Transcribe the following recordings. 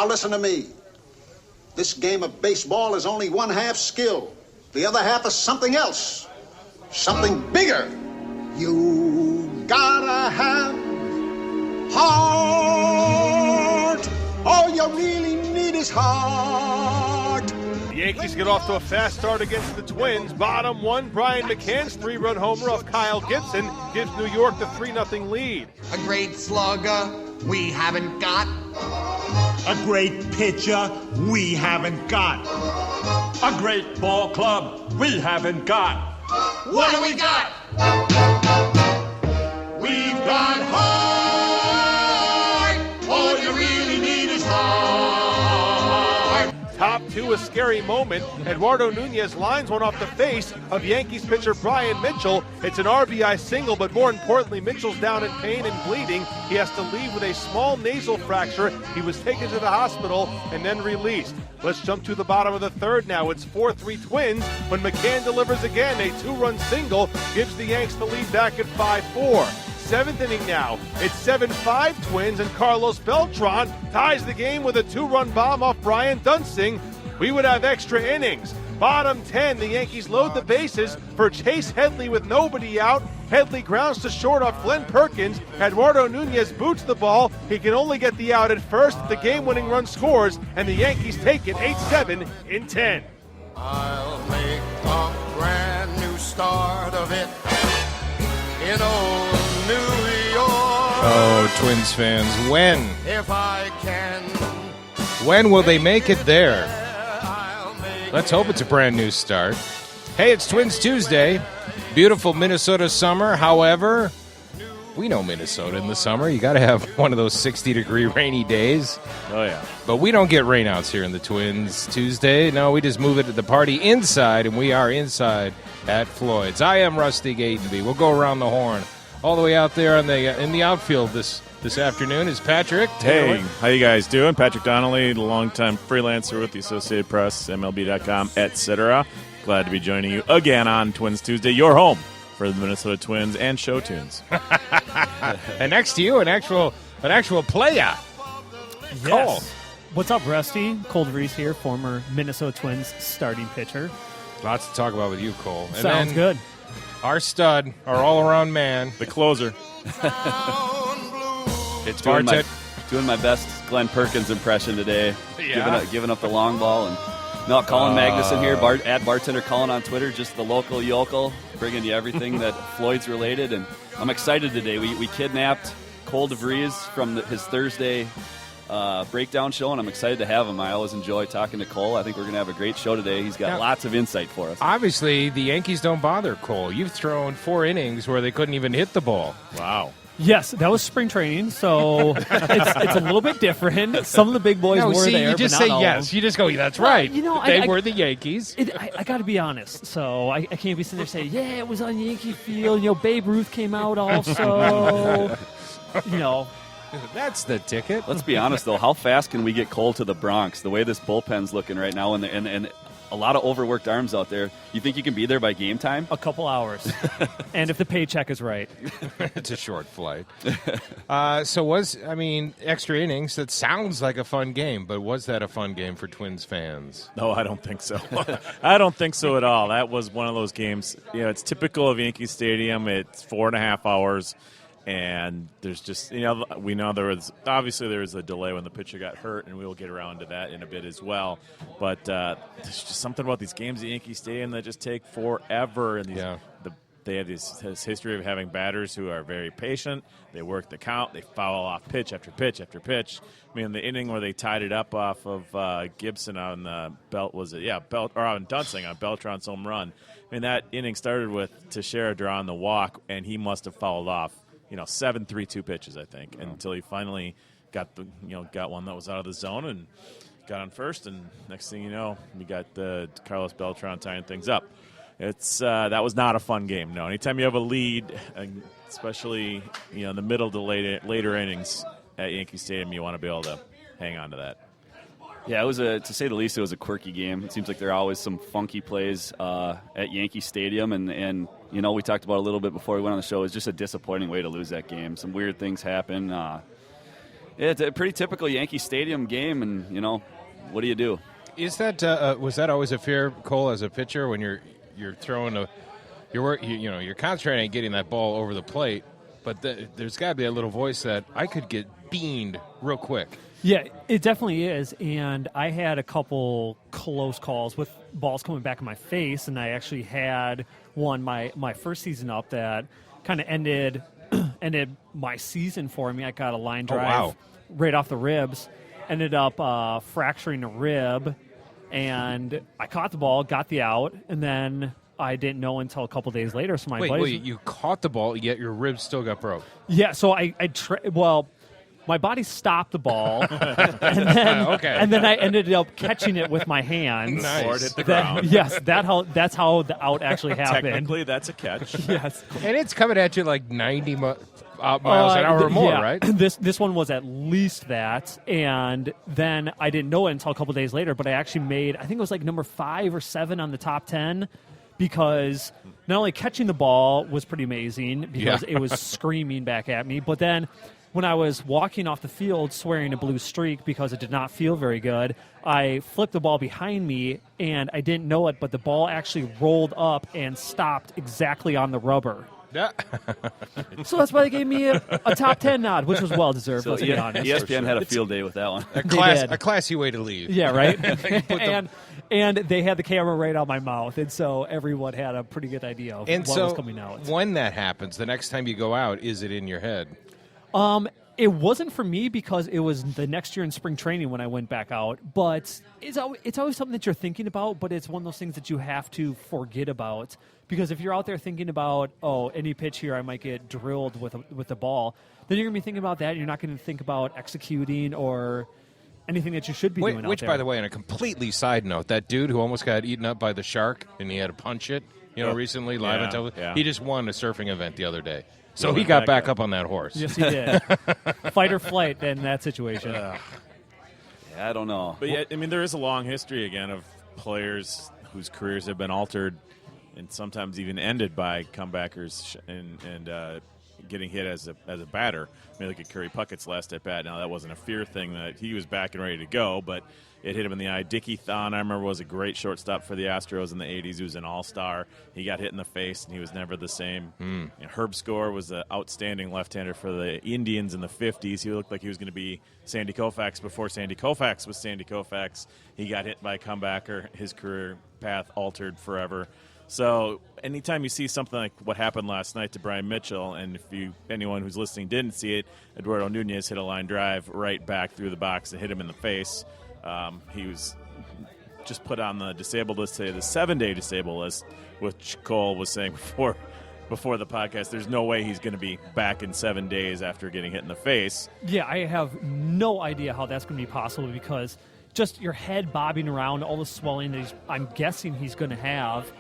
Now listen to me. This game of baseball is only one half skill. The other half is something else. Something bigger. You gotta have heart. All you really need is heart. The Yankees get off to a fast start against the Twins. Bottom one, Brian McCann's 3-run homer off Kyle Gibson gives New York the 3-0 lead. A great slugger we haven't got. A great pitcher we haven't got. A great ball club we haven't got. What do we got? We've got heart. All you really need is heart. Top two, a scary moment. Eduardo Nunez lines one off the face of Yankees pitcher Brian Mitchell. It's an RBI single, but more importantly, Mitchell's down in pain and bleeding. He has to leave with a small nasal fracture. He was taken to the hospital and then released. Let's jump to the bottom of the third now. It's 4-3 Twins when McCann delivers again. A 2-run single gives the Yanks the lead back at 5-4. Seventh inning now. It's 7-5 Twins, and Carlos Beltran ties the game with a 2-run bomb off Brian Dunsing. We would have extra innings. Bottom 10, the Yankees load the bases for Chase Headley with nobody out. Headley grounds to short off Glenn Perkins. Eduardo Nunez boots the ball. He can only get the out at first. The game-winning run scores, and the Yankees take it 8-7 in 10. I'll make a brand new start of it in old New York. Oh, Twins fans, when? If I can. When will they make it there? Let's hope it's a brand new start. Hey, it's Twins Tuesday. Beautiful Minnesota summer. However, we know Minnesota in the summer. You got to have one of those 60-degree rainy days. Oh, yeah. But we don't get rainouts here in the Twins Tuesday. No, we just move it to the party inside, and we are inside at Floyd's. I am Rusty Gatenby. We'll go around the horn. All the way out there in the outfield this afternoon is Patrick. Hey, how you guys doing? Patrick Donnelly, longtime freelancer with the Associated Press, MLB.com, etc. Glad to be joining you again on Twins Tuesday, your home for the Minnesota Twins and show tunes. And next to you, an actual player. Yes. Cole. What's up, Rusty? Cole DeVries here, former Minnesota Twins starting pitcher. Lots to talk about with you, Cole. And Sounds then good. Our stud, our all-around man, the closer. It's doing my best Glenn Perkins impression today. Yeah. Giving up the long ball. And no, Colin Magnuson here, at Bartender Colin on Twitter, just the local yokel, bringing you everything that Floyd's related. And I'm excited today. We kidnapped Cole DeVries from his Thursday breakdown show, and I'm excited to have him. I always enjoy talking to Cole. I think we're going to have a great show today. He's got lots of insight for us. Obviously, the Yankees don't bother, Cole. You've thrown 4 innings where they couldn't even hit the ball. Wow. Yes, that was spring training, so it's a little bit different. Some of the big boys were there. You just but say not yes. all. You just go, that's right. You know, they were the Yankees. I got to be honest, so I can't be sitting there saying, yeah, it was on Yankee Field. You know, Babe Ruth came out also. You know. That's the ticket. Let's be honest, though. How fast can we get Cole to the Bronx? The way this bullpen's looking right now, and a lot of overworked arms out there. You think you can be there by game time? A couple hours. And if the paycheck is right. It's a short flight. Extra innings, that sounds like a fun game, but was that a fun game for Twins fans? No, I don't think so. I don't think so at all. That was one of those games. It's typical of Yankee Stadium. It's 4.5 hours. And there's just, we know there was a delay when the pitcher got hurt, and we will get around to that in a bit as well. But there's just something about these games at Yankee Stadium that just take forever. And they have this history of having batters who are very patient. They work the count. They foul off pitch after pitch after pitch. I mean, the inning where they tied it up off of Gibson on the on Dunsing on Beltran's home run. I mean, that inning started with Teixeira drawing the walk, and he must have fouled off 7 3-2 pitches, I think, until he finally got one that was out of the zone and got on first. And next thing you know, you got Carlos Beltran tying things up. It's that was not a fun game. No, anytime you have a lead, especially in the middle to later innings at Yankee Stadium, you want to be able to hang on to that. Yeah, it was to say the least, it was a quirky game. It seems like there are always some funky plays at Yankee Stadium, and we talked about a little bit before we went on the show. It was just a disappointing way to lose that game. Some weird things happen. It's a pretty typical Yankee Stadium game, and, what do you do? Is that was that always a fear, Cole, as a pitcher, when you're throwing you're concentrating on getting that ball over the plate, but there's got to be a little voice that I could get beamed real quick. Yeah, it definitely is, and I had a couple close calls with balls coming back in my face, and I actually had one my first season up that kind of ended my season for me. I got a line drive right off the ribs, ended up fracturing a rib, and I caught the ball, got the out, and then I didn't know until a couple days later. So Wait, you caught the ball, yet your ribs still got broke. Yeah, so my body stopped the ball, and then I ended up catching it with my hands. Nice. Or it hit the ground. Yes, that's how the out actually happened. Technically, that's a catch. Yes, And it's coming at you like 90 miles an hour or more, yeah. right? This one was at least that, and then I didn't know it until a couple days later. But I actually made, I think it was like number 5 or 7 on the top 10, because not only catching the ball was pretty amazing because it was screaming back at me, but then when I was walking off the field swearing a blue streak because it did not feel very good, I flipped the ball behind me, and I didn't know it, but the ball actually rolled up and stopped exactly on the rubber. Yeah. So that's why they gave me a top 10 nod, which was well-deserved, So let's be honest. ESPN had a field day with that one. A classy way to leave. Yeah, right? and they had the camera right on my mouth, and so everyone had a pretty good idea of what was coming out. When that happens, the next time you go out, is it in your head? It wasn't for me because it was the next year in spring training when I went back out. But it's always something that you're thinking about, but it's one of those things that you have to forget about. Because if you're out there thinking about, any pitch here I might get drilled with the ball, then you're going to be thinking about that. You're not going to think about executing or anything that you should be doing out there. Which, by the way, on a completely side note, that dude who almost got eaten up by the shark and he had to punch it, recently live on television, he just won a surfing event the other day. So he got back up on that horse. Yes, he did. Fight or flight in that situation. Yeah, I don't know. But yeah, I mean, there is a long history again of players whose careers have been altered and sometimes even ended by comebackers and getting hit as a batter. I mean, look at Curry Puckett's last at bat. Now that wasn't a fear thing; that he was back and ready to go, but it hit him in the eye. Dickie Thon, I remember, was a great shortstop for the Astros in the 80s. He was an all-star. He got hit in the face, and he was never the same. And Herb Score was an outstanding left-hander for the Indians in the 50s. He looked like he was going to be Sandy Koufax before Sandy Koufax was Sandy Koufax. He got hit by a comebacker. His career path altered forever. So anytime you see something like what happened last night to Brian Mitchell, and if anyone who's listening didn't see it, Eduardo Nunez hit a line drive right back through the box and hit him in the face. He was just put on the disabled list today, the 7-day disabled list, which Cole was saying before the podcast. There's no way he's going to be back in 7 days after getting hit in the face. Yeah, I have no idea how that's going to be possible because just your head bobbing around, all the swelling that I'm guessing he's going to have.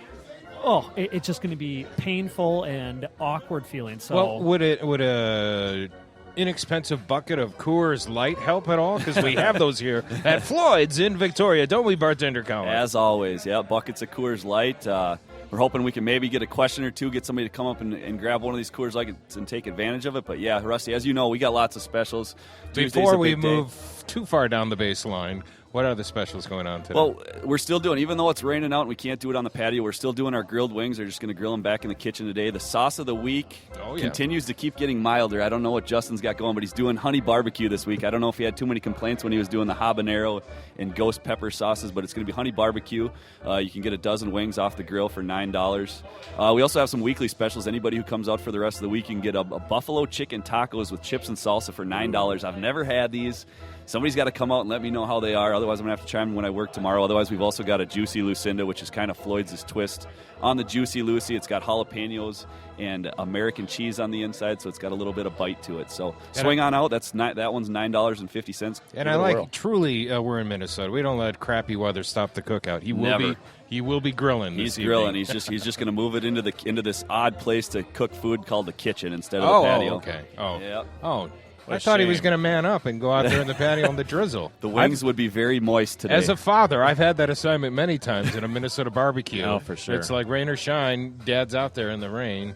It's just going to be painful and awkward feeling. So, would a inexpensive bucket of Coors Light help at all? Because we have those here at Floyd's in Victoria, don't we, bartender Colin? As always, buckets of Coors Light. We're hoping we can maybe get a question or two, get somebody to come up and grab one of these Coors Lights and take advantage of it. But yeah, Rusty, as you know, we got lots of specials. Before we move too far down the baseline, what are the specials going on today? Well, we're still doing, even though it's raining out and we can't do it on the patio, we're still doing our grilled wings. We're just going to grill them back in the kitchen today. The sauce of the week continues to keep getting milder. I don't know what Justin's got going, but he's doing honey barbecue this week. I don't know if he had too many complaints when he was doing the habanero and ghost pepper sauces, but it's going to be honey barbecue. You can get a dozen wings off the grill for $9. We also have some weekly specials. Anybody who comes out for the rest of the week, you can get a buffalo chicken tacos with chips and salsa for $9. I've never had these. Somebody's got to come out and let me know how they are. Otherwise, I'm going to have to chime in when I work tomorrow. Otherwise, we've also got a Juicy Lucinda, which is kind of Floyd's twist on the Juicy Lucy. It's got jalapenos and American cheese on the inside, so it's got a little bit of bite to it. So swing on out. That one's $9.50. And I like, truly, we're in Minnesota. We don't let crappy weather stop the cookout. He will be grilling. He's grilling. He's just going to move it into this odd place to cook food called the kitchen instead of the patio. Oh, okay. Oh, yep. Oh. I thought he was going to man up and go out there in the patio on the drizzle. The wings would be very moist today. As a father, I've had that assignment many times in a Minnesota barbecue. Oh, for sure. It's like rain or shine, Dad's out there in the rain.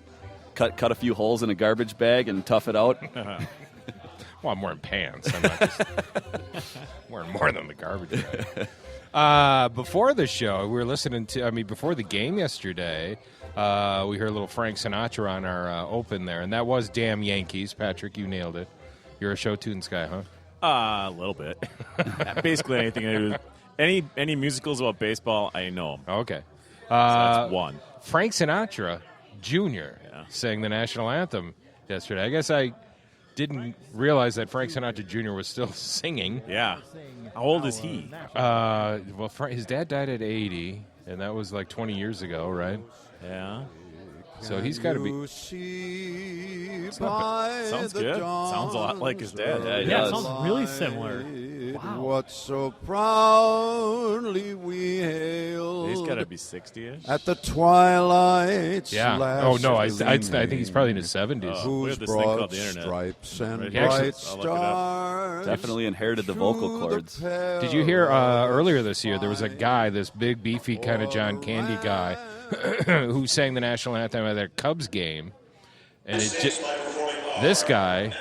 Cut a few holes in a garbage bag and tough it out. Well, I'm wearing pants. I'm not just wearing more than the garbage bag. Before the show, we were listening to, before the game yesterday, we heard a little Frank Sinatra on our open there, and that was Damn Yankees. Patrick, you nailed it. You're a show tunes guy, huh? A little bit. Basically anything I do. Any musicals about baseball, I know them. Okay. So that's one. Frank Sinatra Jr. sang the national anthem yesterday. I guess I didn't realize that Frank Sinatra Jr. was still singing. Yeah. How old is he? Well, his dad died at 80, and that was like 20 years ago, right? Yeah. So he's got to be. Sounds good. Sounds a lot like his dad. Yeah, it sounds really similar. Wow. What so proudly we hailed. He's got to be 60-ish. At the twilight's last Oh, no, I think he's probably in his 70s. We have whose this thing called broad the internet. stripes and Right here. bright I'll look it up. stars. Definitely inherited the vocal cords. Did you hear earlier this year there was a guy, this big, beefy kind of John Candy guy, who sang the national anthem at their Cubs game, and it just this guy,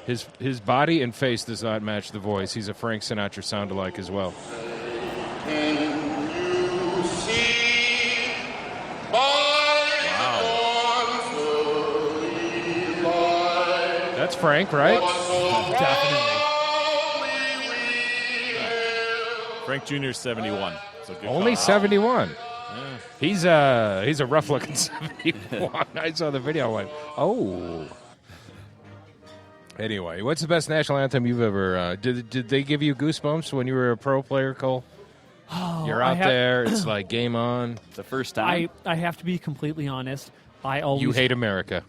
his body and face does not match the voice. He's a Frank Sinatra sound-alike as well. That's Frank, right? Definitely. Frank Jr. is 71. So good Only call. 71. He's a rough-looking 71. I saw the video. I went, oh. Anyway, what's the best national anthem you've ever? Did they give you goosebumps when you were a pro player, Cole? You're out there. It's like game on. The first time. I have to be completely honest. I always You hate America.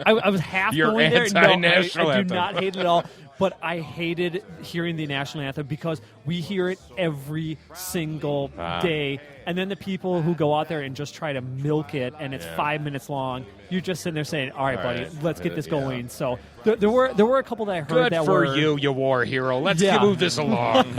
I was half You're going there. No, anti-national I do anthem. not hate it at all. But I hated hearing the national anthem because we hear it every single day. And then the people who go out there and just try to milk it, and it's 5 minutes long, you're just sitting there saying, all right, buddy, let's get this going. So there were a couple that I heard Good that for were... you war hero. Let's Yeah. move this along.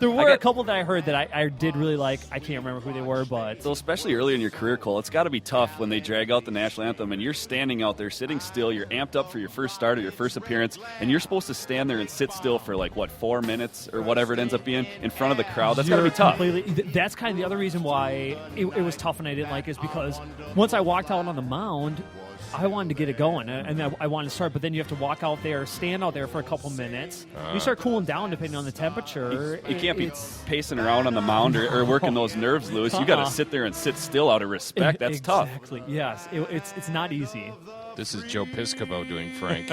There were a couple that I heard that I did really like. I can't remember who they were, but... So especially early in your career, Cole, it's got to be tough when they drag out the national anthem and you're standing out there sitting still. You're amped up for your first start or your first appearance, and you're supposed to stand there and sit still for 4 minutes or whatever it ends up being in front of the crowd. That's got to be tough. That's kind of the other reason why it was tough and I didn't like it, is because once I walked out on the mound, I wanted to get it going, and I wanted to start, but then you have to walk out there, stand out there for a couple minutes. You start cooling down depending on the temperature. You can't be pacing around on the mound or working those nerves loose. You got to sit there and sit still out of respect. That's tough. Exactly. Yes. It's not easy. This is Joe Piscopo doing Frank.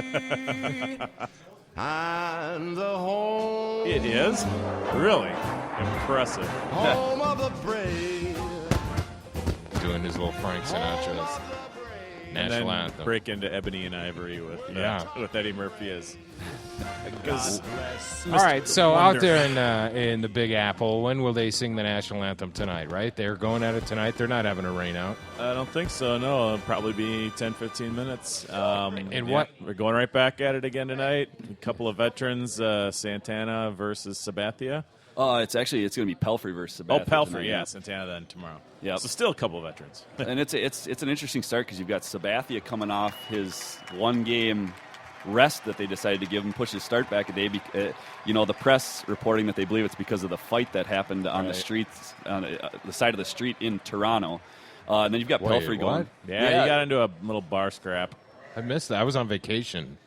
And the home, It is? Really? Impressive. home of the brave. Doing his little Frank Sinatra And national then anthem. break into Ebony and Ivory with Eddie Murphy as... All right, so out there in the Big Apple, when will they sing the national anthem tonight, right? They're going at it tonight. They're not having a rain out. I don't think so, no. It'll probably be 10, 15 minutes. What? We're going right back at it again tonight. A couple of veterans, Santana versus Sabathia. It's going to be Pelfrey versus Sabathia. Oh, Pelfrey, tonight. yeah. Santana then tomorrow. Yep. So still a couple of veterans. And it's an interesting start because you've got Sabathia coming off his one-game rest that they decided to give him, push his start back a day. The press reporting that they believe it's because of the fight that happened on the streets, on the side of the street in Toronto. And then you've got Pelfrey going. what? Yeah, he got into a little bar scrap. I missed that. I was on vacation.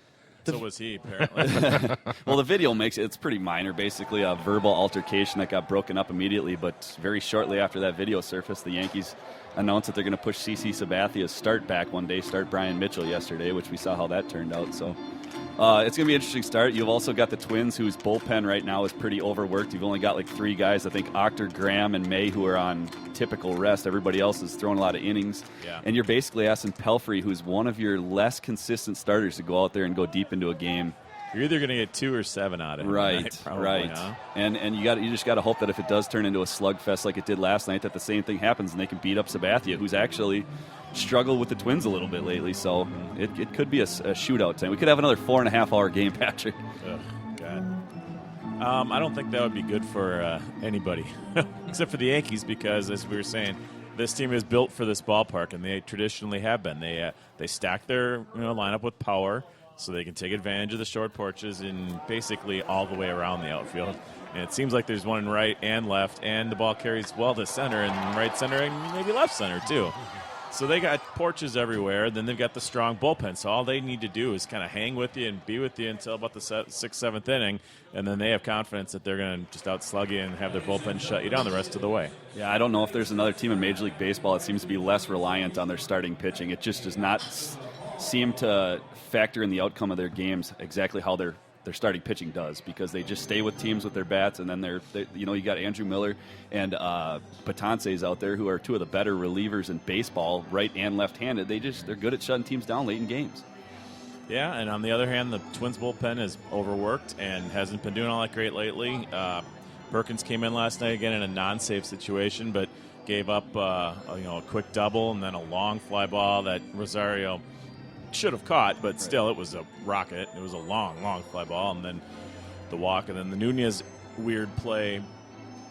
So was he, apparently. Well, the video it's pretty minor, basically a verbal altercation that got broken up immediately. But very shortly after that video surfaced, the Yankees announced that they're going to push CC Sabathia's start back one day, start Brian Mitchell yesterday, which we saw how that turned out. So it's going to be an interesting start. You've also got the Twins, whose bullpen right now is pretty overworked. You've only got 3 guys, I think Octor, Graham, and May, who are on typical rest. Everybody else is throwing a lot of innings. Yeah. And you're basically asking Pelfrey, who's one of your less consistent starters, to go out there and go deep into a game. You're either going to get 2 or 7 out of him. Right, Probably, right. Huh? And you just got to hope that if it does turn into a slugfest like it did last night, that the same thing happens and they can beat up Sabathia, who's actually struggled with the Twins a little bit lately. So it could be a shootout tonight. We could have another 4.5-hour game, Patrick. Ugh, God. I don't think that would be good for anybody, except for the Yankees, because as we were saying, this team is built for this ballpark, and they traditionally have been. They stack their lineup with power. so they can take advantage of the short porches and basically all the way around the outfield. And it seems like there's one in right and left, and the ball carries well to center and right center and maybe left center too. So they got porches everywhere. Then they've got the strong bullpen. So all they need to do is kind of hang with you and be with you until about the 6th, 7th inning, and then they have confidence that they're going to just outslug you and have their bullpen shut you down the rest of the way. Yeah, I don't know if there's another team in Major League Baseball that seems to be less reliant on their starting pitching. It just does not seem to factor in the outcome of their games exactly how their starting pitching does, because they just stay with teams with their bats, and then you got Andrew Miller and Betances out there who are two of the better relievers in baseball, right and left-handed. They're good at shutting teams down late in games. Yeah, and on the other hand, the Twins bullpen is overworked and hasn't been doing all that great lately. Perkins came in last night again in a non-save situation, but gave up a quick double and then a long fly ball that Rosario should have caught, but still it was a rocket. It was a long fly ball, and then the walk, and then the Nunez weird play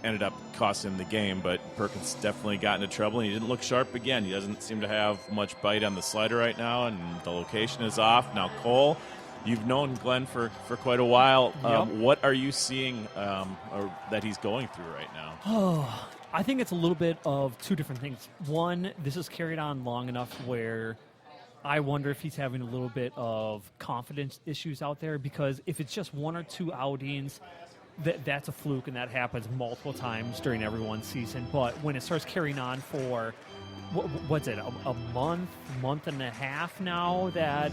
ended up costing him the game, but Perkins definitely got into trouble, and he didn't look sharp again. He doesn't seem to have much bite on the slider right now, and the location is off. Now, Cole, you've known Glenn for quite a while. Yep. What are you seeing or that he's going through right now? Oh, I think it's a little bit of two different things. One, this is carried on long enough where I wonder if he's having a little bit of confidence issues out there, because if it's just one or two outings, that's a fluke, and that happens multiple times during everyone's season. But when it starts carrying on for, what's it, a month and a half now, that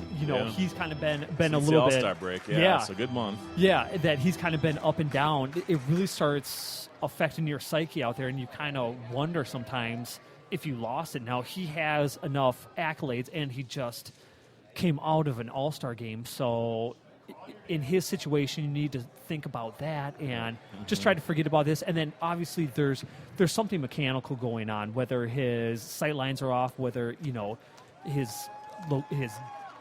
he's kind of been Since a little the bit All-Star break, yeah, it's a good month. Yeah, that he's kind of been up and down. It really starts affecting your psyche out there, and you kind of wonder sometimes if you lost it. Now, he has enough accolades, and he just came out of an All-Star game. So in his situation, you need to think about that and just try to forget about this. And then, obviously, there's something mechanical going on, whether his sight lines are off, whether, his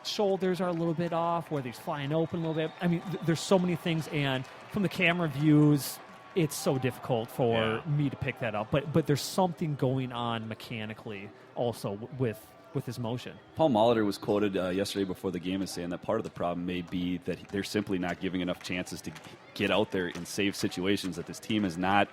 shoulders are a little bit off, whether he's flying open a little bit. I mean, there's so many things, and from the camera views, it's so difficult for me to pick that up. But there's something going on mechanically also with his motion. Paul Molitor was quoted yesterday before the game as saying that part of the problem may be that they're simply not giving enough chances to get out there in save situations, that this team is not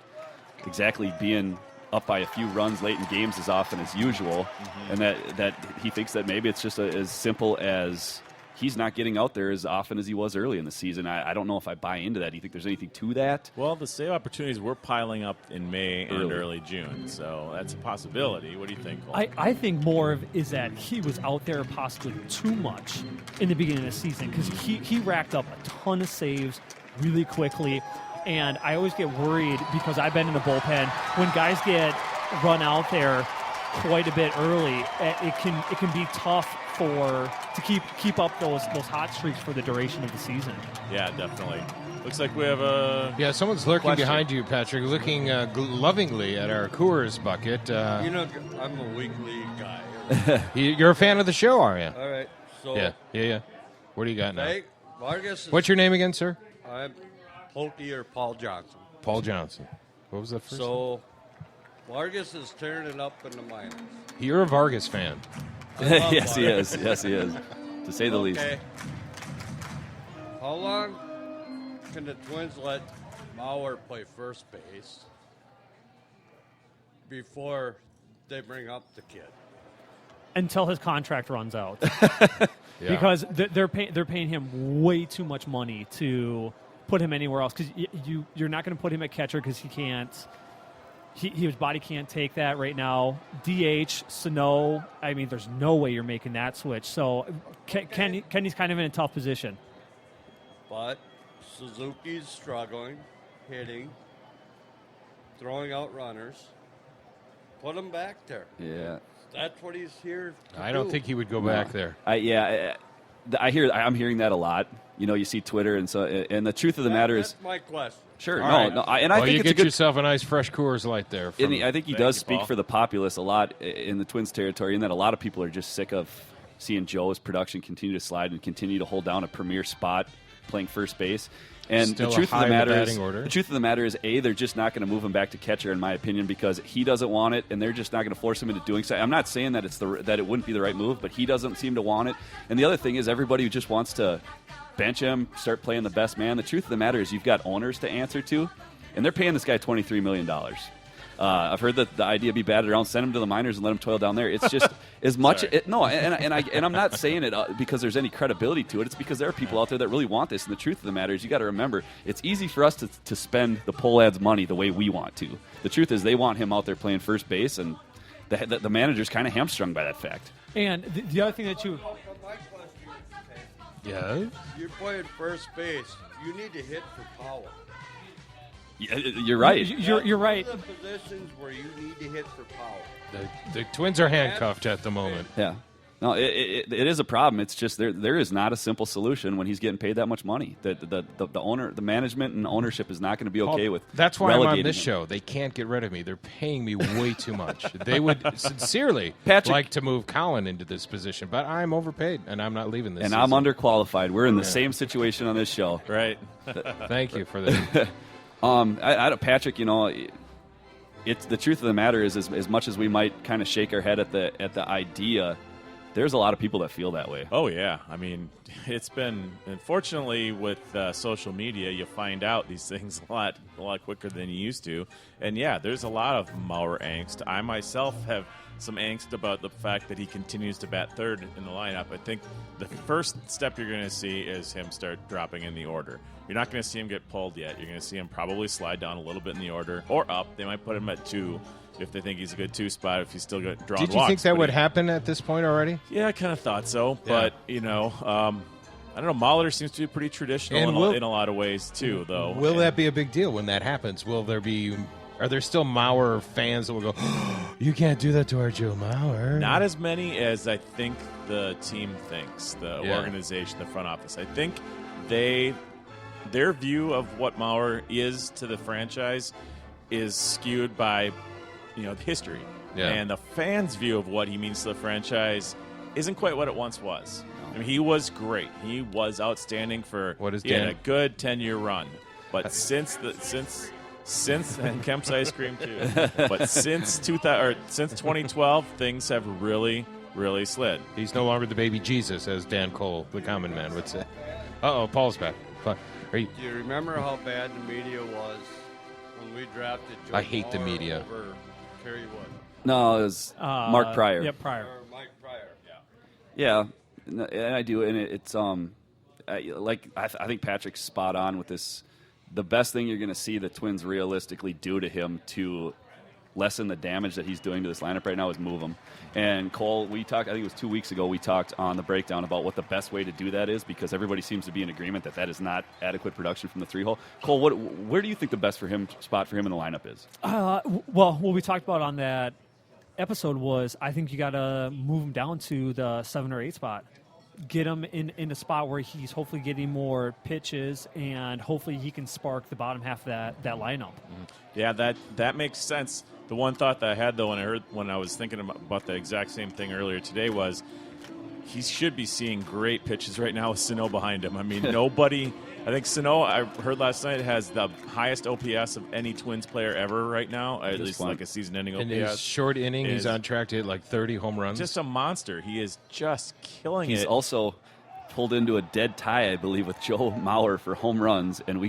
exactly being up by a few runs late in games as often as usual, and that he thinks that maybe it's just as simple as he's not getting out there as often as he was early in the season. I don't know if I buy into that. Do you think there's anything to that? Well, the save opportunities were piling up in May and early June, so that's a possibility. What do you think, Cole? I think more of is that he was out there possibly too much in the beginning of the season, because he racked up a ton of saves really quickly, and I always get worried because I've been in the bullpen. When guys get run out there quite a bit early, it can be tough to keep up those hot streaks for the duration of the season. Yeah, definitely. Looks like we have a someone's lurking behind you, Patrick, looking lovingly at our Coors bucket. I'm a weekly guy. You're a fan of the show, are you? All right. So Yeah. What do you got now? Vargas. What's your name again, sir? I'm Polky or Paul Johnson. Paul Johnson. What was that first? So Vargas is tearing it up in the minors. You're a Vargas fan. Yes, he is. Yes, he is. To say the least. How long can the Twins let Mauer play first base before they bring up the kid? Until his contract runs out. Because they're paying him way too much money to put him anywhere else. Because you're not going to put him at catcher because he can't. His body can't take that right now. DH, Sano, I mean, there's no way you're making that switch. So Kenny's kind of in a tough position. But Suzuki's struggling, hitting, throwing out runners. Put him back there. Yeah. That's what he's here to I don't think he would go back there. I'm hearing that a lot. You see Twitter, and the truth of the matter is, that's my question. Sure, I think you get yourself a nice fresh Coors Light there. I think he does speak for the populace a lot in the Twins territory, and that a lot of people are just sick of seeing Joe's production continue to slide and continue to hold down a premier spot playing first base. And Still the truth a of the high matter batting is, order. the truth of the matter is, they're just not going to move him back to catcher, in my opinion, because he doesn't want it, and they're just not going to force him into doing so. I'm not saying that that it wouldn't be the right move, but he doesn't seem to want it. And the other thing is, everybody just wants to bench him, start playing the best man. The truth of the matter is, you've got owners to answer to, and they're paying this guy $23 million. I've heard that the idea be batted around, send him to the minors and let him toil down there. It's just as much. And I'm not saying it because there's any credibility to it. It's because there are people out there that really want this. And the truth of the matter is, you got to remember, it's easy for us to spend the Pohlads money the way we want to. The truth is, they want him out there playing first base, and the manager's kind of hamstrung by that fact. And the other thing that you. Yeah. You're playing first base. You need to hit for power. You're right. You're right. The positions where you need to hit for power. The Twins are handcuffed at the moment. Yeah. No, it is a problem. It's just there is not a simple solution when he's getting paid that much money. The owner, the management, and ownership is not going to be okay with. That's why I'm on this him. show. They can't get rid of me. They're paying me way too much. They would sincerely Patrick, like to move Colin into this position, but I'm overpaid, and I'm not leaving this. And season. I'm underqualified. We're in the same situation on this show. Right. Thank you for that. Patrick, it's the truth of the matter is, as much as we might kind of shake our head at the idea, there's a lot of people that feel that way. Oh, yeah. I mean, it's been, unfortunately, with social media, you find out these things a lot quicker than you used to. And, yeah, there's a lot of Mauer angst. I myself have some angst about the fact that he continues to bat third in the lineup. I think the first step you're going to see is him start dropping in the order. You're not going to see him get pulled yet. You're going to see him probably slide down a little bit in the order or up. They might put him at 2 if they think he's a good 2 spot, if he's still going to draw walks. Did you think that would happen at this point already? Yeah, I kind of thought so. Yeah. But, I don't know. Molitor seems to be pretty traditional in a lot of ways, too, though. Will that be a big deal when that happens? Are there still Mauer fans that will go, oh, you can't do that to our Joe Mauer? Not as many as I think the team thinks, the organization, the front office. I think their view of what Mauer is to the franchise is skewed by the history. Yeah. And the fans' view of what he means to the franchise isn't quite what it once was. I mean, he was great. He was outstanding he had a good 10-year run. But since and Kemp's ice cream too. But since 2012, things have really, really slid. He's no longer the baby Jesus, as Dan Cole, the common man, would say. Paul's back. Do you remember how bad the media was when we drafted Joe I hate the media. Over Kerry Wood? No, it was Mark Pryor. Yeah, Pryor. Mike Pryor. Yeah, and I do, and it's I think Patrick's spot on with this. The best thing you're going to see the Twins realistically do to him to lessen the damage that he's doing to this lineup right now is move him. And Cole, I think it was 2 weeks ago, we talked on the breakdown about what the best way to do that is, because everybody seems to be in agreement that is not adequate production from the 3-hole. Cole, where do you think the best spot for him in the lineup is? Well, what we talked about on that episode was I think you got to move him down to the 7 or 8 spot. Get him in a spot where he's hopefully getting more pitches, and hopefully he can spark the bottom half of that lineup. Yeah, that makes sense. The one thought that I had, though, when I was thinking about the exact same thing earlier today was he should be seeing great pitches right now with Sano behind him. I mean, nobody – I think Sano, I heard last night, has the highest OPS of any Twins player ever right now, at least like a season-ending OPS. In his short inning, he's on track to hit like 30 home runs. Just a monster. He is just killing it. He's also pulled into a dead tie, I believe, with Joe Mauer for home runs, and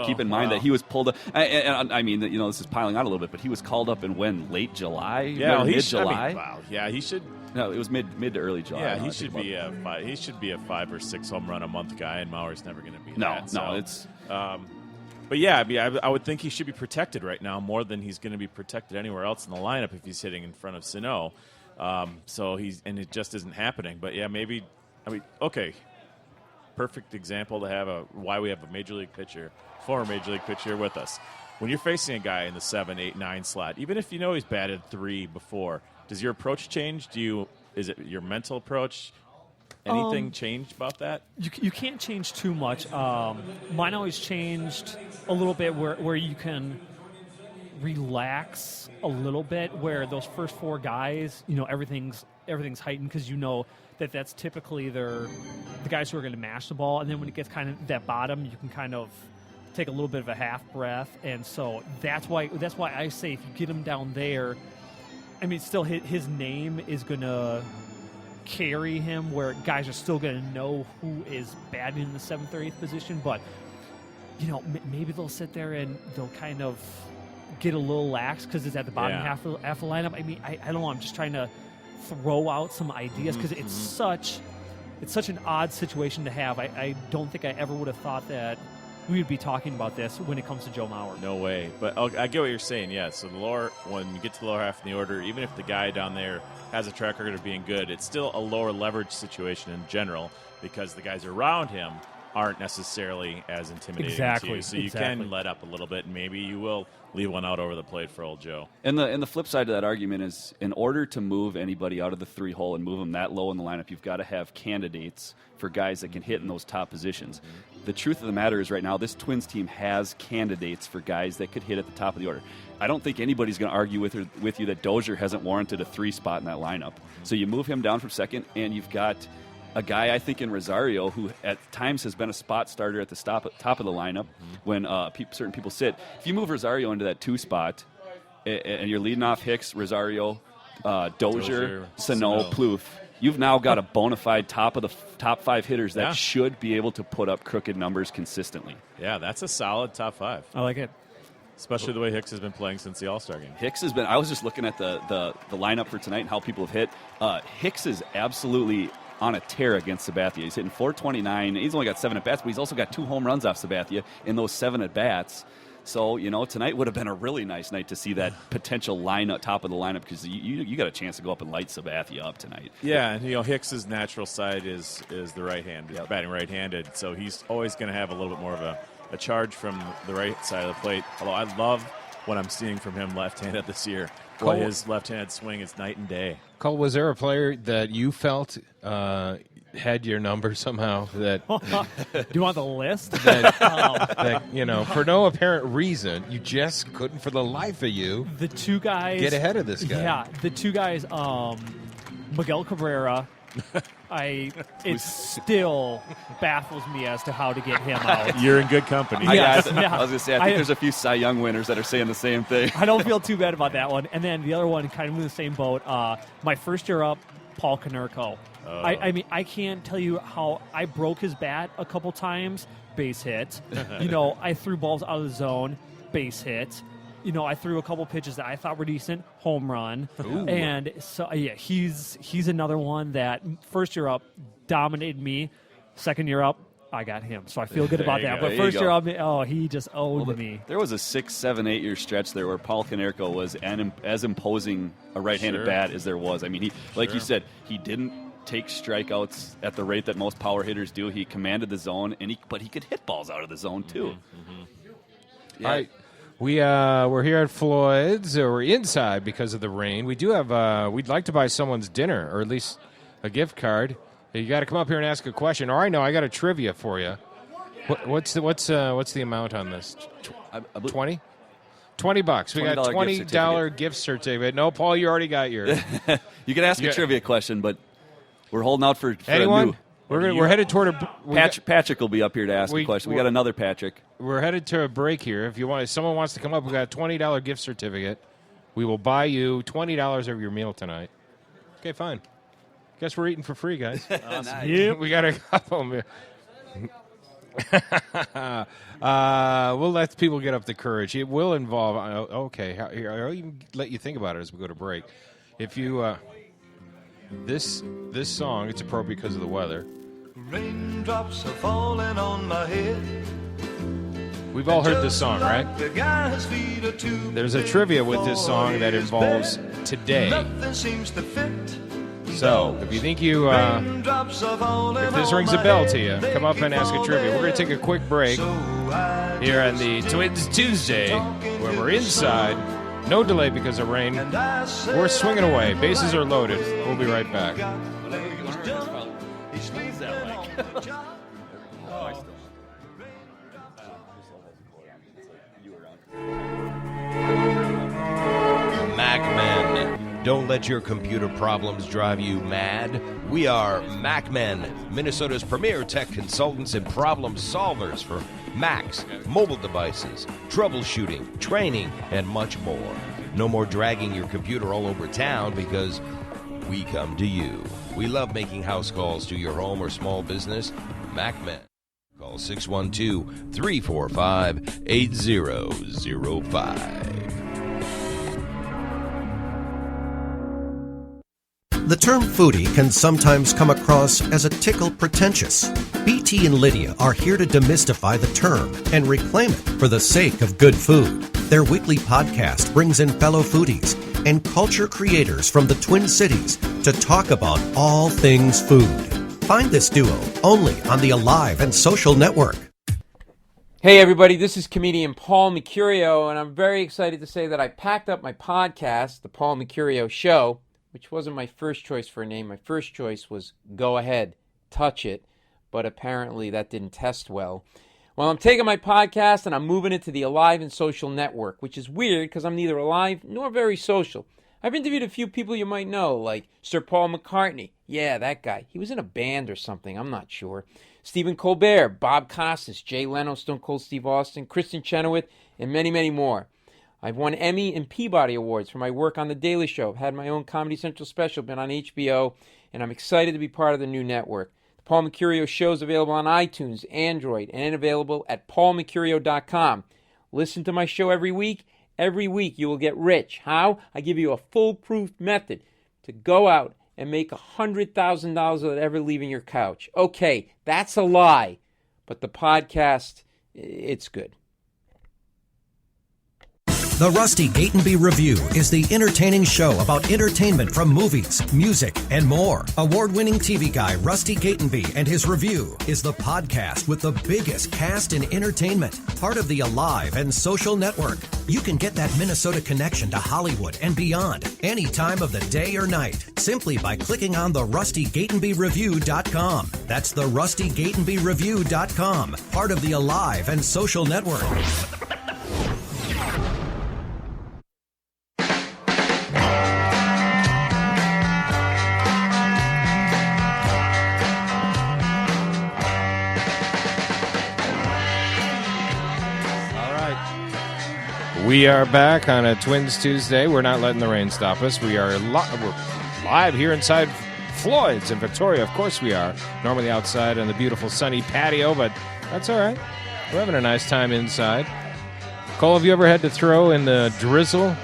keep in mind that he was pulled up. I mean, this is piling on a little bit, but he was called up in late July? Yeah, mid-July? Yeah, he should. No, it was mid to early July. Yeah, he should be a 5 or 6 home run a month guy, and Mauer's never going to be that. No, it's. But yeah, I would think he should be protected right now more than he's going to be protected anywhere else in the lineup if he's hitting in front of Sano. And it just isn't happening. But yeah, maybe. I mean, okay. Perfect example to have why we have a former major league pitcher with us. When you're facing a guy in the 7, 8, 9 slot, even if you know he's batted 3 before, does your approach change? Is it your mental approach? Anything changed about that? You can't change too much. Mine always changed a little bit where you can relax a little bit, where those first 4 guys, everything's heightened because that's typically the guys who are going to mash the ball, and then when it gets kind of that bottom, you can kind of take a little bit of a half breath, and so that's why I say if you get him down there, I mean, still his name is going to carry him where guys are still going to know who is batting in the 7th or 8th position, but maybe they'll sit there and they'll kind of get a little lax because it's at the bottom half of the lineup. I mean, I don't know. I'm just trying to throw out some ideas because it's such an odd situation to have. I don't think I ever would have thought that we would be talking about this when it comes to Joe Mauer. No way. But I get what you're saying, yeah. So when you get to the lower half in the order, even if the guy down there has a track record of being good, it's still a lower leverage situation in general because the guys around him aren't necessarily as intimidating to you. So you can let up a little bit, and maybe you will leave one out over the plate for old Joe. And the flip side of that argument is, in order to move anybody out of the 3-hole and move them that low in the lineup, you've got to have candidates for guys that can hit in those top positions. The truth of the matter is right now, this Twins team has candidates for guys that could hit at the top of the order. I don't think anybody's going to argue with you that Dozier hasn't warranted a 3 spot in that lineup. So you move him down from second, and you've got a guy, I think, in Rosario who at times has been a spot starter at the top of the lineup when certain people sit. If you move Rosario into that 2 spot and you're leading off Hicks, Rosario, Dozier, Sano, Plouffe, you've now got a bona fide top 5 hitters that should be able to put up crooked numbers consistently. Yeah, that's a solid top 5. I like it. Especially the way Hicks has been playing since the All-Star game. Hicks has been – I was just looking at the lineup for tonight and how people have hit. Hicks is absolutely – on a tear against Sabathia. He's hitting .429. He's only got 7 at-bats, but he's also got 2 home runs off Sabathia in those 7 at-bats. So, tonight would have been a really nice night to see that potential lineup, top of the lineup, because you got a chance to go up and light Sabathia up tonight. Yeah, and Hicks's natural side is the right hand, batting right-handed, so he's always going to have a little bit more of a charge from the right side of the plate. Although I love what I'm seeing from him left-handed this year. Boy, his left-handed swing is night and day. Cole, was there a player that you felt had your number somehow? That do you want the list? That for no apparent reason, you just couldn't, for the life of you, the 2 guys get ahead of this guy. Yeah, the 2 guys, Miguel Cabrera. It still baffles me as to how to get him out. You're in good company. I was going to say, I think there's a few Cy Young winners that are saying the same thing. I don't feel too bad about that one. And then the other one, kind of in the same boat, my first year up, Paul Konerko. I mean, I can't tell you how I broke his bat a couple times, base hit. I threw balls out of the zone, base hit. I threw a couple pitches that I thought were decent, home run. Ooh. And so, he's another one that first year up dominated me. Second year up, I got him. So I feel good about that. But first year up, he just owned me. There was a 6, 7, 8 year stretch there where Paul Konerko was as imposing a right-handed bat as there was. I mean, you said, he didn't take strikeouts at the rate that most power hitters do. He commanded the zone, but he could hit balls out of the zone too. Yeah. All right. We're here at Floyd's. We're inside because of the rain. We do have. We'd like to buy someone's dinner, or at least a gift card. You got to come up here and ask a question. Or I know I got a trivia for you. What's the amount on this? 20? $20. We got $20 gift certificate. No, Paul, you already got yours. You can ask a trivia question, but we're holding out for anyone. A new. We're headed toward a. Patrick will be up here to ask a question. We got another Patrick. We're headed to a break here. If someone wants to come up, we got a $20 gift certificate. We will buy you $20 of your meal tonight. Okay, fine. Guess we're eating for free, guys. Nice. Yep. We got a couple. We'll let people get up the courage. It will involve. Okay, I'll even let you think about it as we go to break. If you this song, it's appropriate because of the weather. Raindrops are falling on my head. We've all heard this song, right? There's a trivia with this song that involves today. So, if you think if this rings a bell to you, come up and ask a trivia. We're going to take a quick break here on the Twins Tuesday, where we're inside. No delay because of rain. We're swinging away. Bases are loaded. We'll be right back. Magman. Don't let your computer problems drive you mad. We are MacMen, Minnesota's premier tech consultants and problem solvers for Macs, mobile devices, troubleshooting, training, and much more. No more dragging your computer all over town because we come to you. We love making house calls to your home or small business. MacMen. Call 612-345-8005. The term foodie can sometimes come across as a tickle pretentious. BT and Lydia are here to demystify the term and reclaim it for the sake of good food. Their weekly podcast brings in fellow foodies and culture creators from the Twin Cities to talk about all things food. Find this duo only on the Alive and Social Network. Hey everybody, this is comedian Paul Mercurio, and I'm very excited to say that I packed up my podcast, The Paul Mercurio Show, which wasn't my first choice for a name. My first choice was Go Ahead, Touch It, but apparently that didn't test well. Well, I'm taking my podcast and I'm moving it to the Alive and Social Network, which is weird because I'm neither alive nor very social. I've interviewed a few people you might know, like Sir Paul McCartney. Yeah, that guy. He was in a band or something, I'm not sure. Stephen Colbert, Bob Costas, Jay Leno, Stone Cold Steve Austin, Kristen Chenoweth, and many, many more. I've won Emmy and Peabody Awards for my work on The Daily Show. I've had my own Comedy Central special, been on HBO, and I'm excited to be part of the new network. The Paul Mercurio Show is available on iTunes, Android, and available at paulmercurio.com. Listen to my show every week. Every week you will get rich. How? I give you a foolproof method to go out and make $100,000 without ever leaving your couch. Okay, that's a lie, but the podcast, it's good. The Rusty Gatenby Review is the entertaining show about entertainment from movies, music, and more. Award-winning TV guy Rusty Gatenby and his review is the podcast with the biggest cast in entertainment, part of the Alive and Social Network. You can get that Minnesota connection to Hollywood and beyond any time of the day or night simply by clicking on the RustyGatenbyReview.com. That's the RustyGatenbyReview.com, part of the Alive and Social Network. We are back on a Twins Tuesday. We're not letting the rain stop us. We're live here inside Floyd's in Victoria. Of course we are. Normally outside on the beautiful sunny patio, but that's all right. We're having a nice time inside. Cole, have you ever had to throw in the drizzle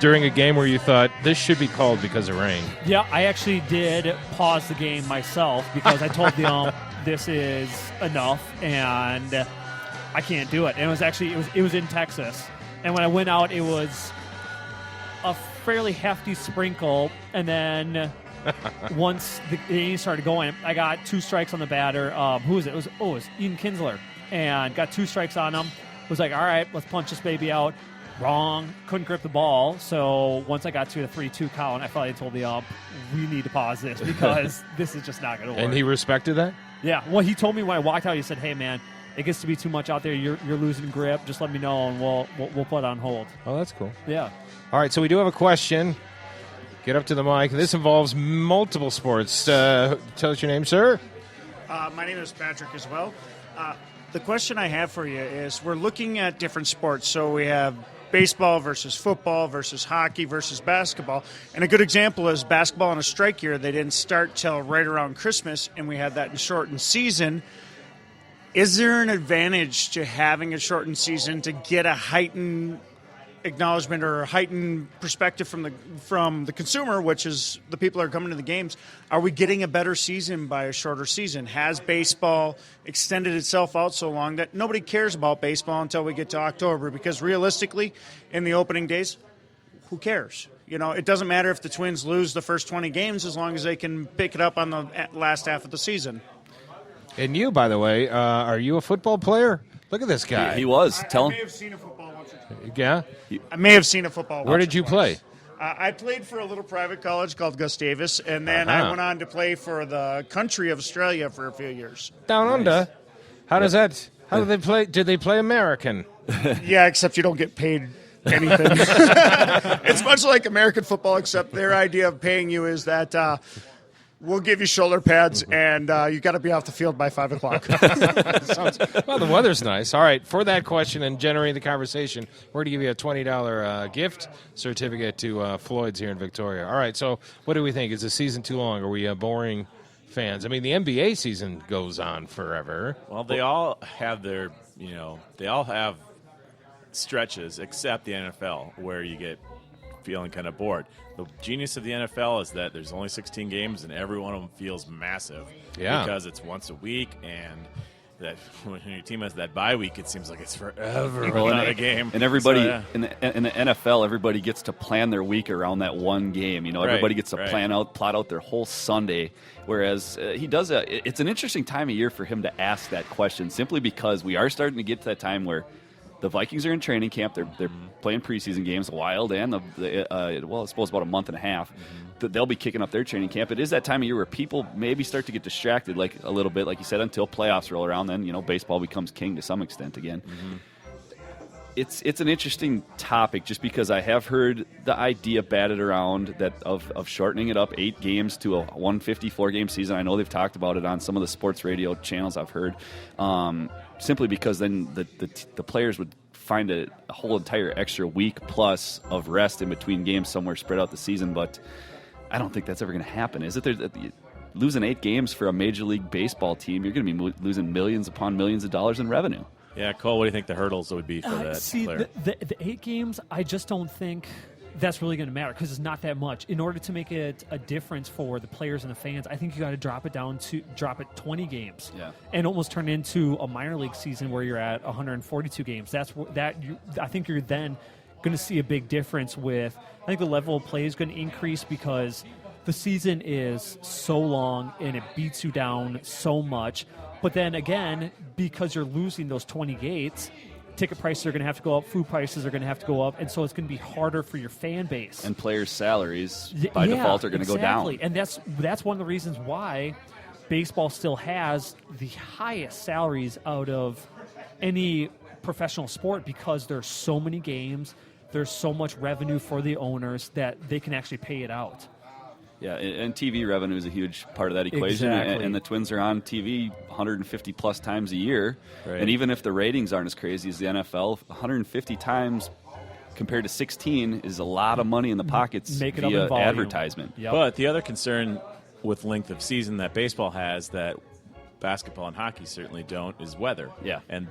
during a game where you thought, this should be called because of rain? Yeah, I actually did pause the game myself because I told the ump this is enough and I can't do it. And it was in Texas. And when I went out, it was a fairly hefty sprinkle. And then once the inning started going, I got 2 strikes on the batter. Who was it? It was Ian Kinsler. And got 2 strikes on him. Was like, all right, let's punch this baby out. Wrong. Couldn't grip the ball. So once I got to the 3-2 count, I finally told the ump, we need to pause this because this is just not going to work. And he respected that? Yeah. Well, he told me when I walked out, he said, hey, man, it gets to be too much out there. You're losing grip. Just let me know, and we'll put it on hold. Oh, that's cool. Yeah. All right, so we do have a question. Get up to the mic. This involves multiple sports. Tell us your name, sir. My name is Patrick as well. The question I have for you is we're looking at different sports. So we have baseball versus football versus hockey versus basketball. And a good example is basketball in a strike year. They didn't start till right around Christmas, and we had that in shortened season. Is there an advantage to having a shortened season to get a heightened acknowledgement or a heightened perspective from the consumer, which is the people that are coming to the games? Are we getting a better season by a shorter season? Has baseball extended itself out so long that nobody cares about baseball until we get to October? Because realistically, in the opening days, who cares? You know, it doesn't matter if the Twins lose the first 20 games as long as they can pick it up on the last half of the season. And you, by the way, are you a football player? Look at this guy. He was. I may have seen a football once or twice. Yeah? I may have seen a football Where once did you or twice. play? I played for a little private college called Gustavus, and then I went on to play for the country of Australia for a few years. Down under? How does that? How do they play? Did they play American? Yeah, except you don't get paid anything. It's much like American football, except their idea of paying you is that we'll give you shoulder pads, and you got to be off the field by 5 o'clock. Well, the weather's nice. All right, for that question and generating the conversation, we're going to give you a $20 gift certificate to Floyd's here in Victoria. All right, so what do we think? Is the season too long? Are we boring fans? I mean, the NBA season goes on forever. Well, they all have their, they all have stretches except the NFL where you get feeling kind of bored. The genius of the NFL is that there's only 16 games and every one of them feels massive. Yeah. Because it's once a week, and that when your team has that bye week, it seems like it's forever without a game. And everybody So, in the NFL, everybody gets to plan their week around that one game. Everybody gets to plot out their whole Sunday. Whereas it's an interesting time of year for him to ask that question, simply because we are starting to get to that time where the Vikings are in training camp. They're playing preseason games, Wild, and I suppose about a month and a half. They'll be kicking up their training camp. It is that time of year where people maybe start to get distracted, like a little bit, like you said, until playoffs roll around. Then baseball becomes king to some extent again. Mm-hmm. It's an interesting topic, just because I have heard the idea batted around of shortening it up 8 games to a 154 game season. I know they've talked about it on some of the sports radio channels I've heard. Simply because then the players would find a whole entire extra week plus of rest in between games somewhere spread out the season. But I don't think that's ever going to happen, is it? Losing 8 games for a Major League Baseball team, you're going to be losing millions upon millions of dollars in revenue. Yeah, Cole, what do you think the hurdles would be for that player? The 8 games, I just don't think that's really going to matter, because it's not that much. In order to make it a difference for the players and the fans, I think you got to drop it 20 games, and almost turn into a minor league season where you're at 142 games. I think you're then going to see a big difference with. I think the level of play is going to increase because the season is so long and it beats you down so much. But then again, because you're losing those 20 gates, ticket prices are going to have to go up, food prices are going to have to go up, and so it's going to be harder for your fan base. And players' salaries, by default, are going to go down. And that's one of the reasons why baseball still has the highest salaries out of any professional sport, because there's so many games, there's so much revenue for the owners that they can actually pay it out. Yeah, and TV revenue is a huge part of that equation. Exactly. And the Twins are on TV 150-plus times a year. Right. And even if the ratings aren't as crazy as the NFL, 150 times compared to 16 is a lot of money in the pockets via advertisement. Yep. But the other concern with length of season that baseball has that basketball and hockey certainly don't is weather. Yeah. And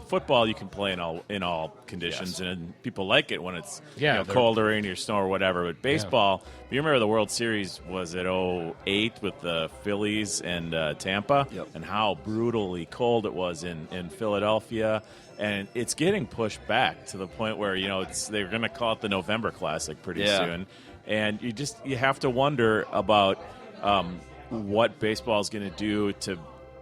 football you can play in all conditions, and people like it when it's cold or rainy or snow or whatever. But baseball, you remember the World Series was at 2008 with the Phillies and Tampa, and how brutally cold it was in Philadelphia. And it's getting pushed back to the point where they're going to call it the November Classic pretty soon, and you have to wonder about what baseball is going to do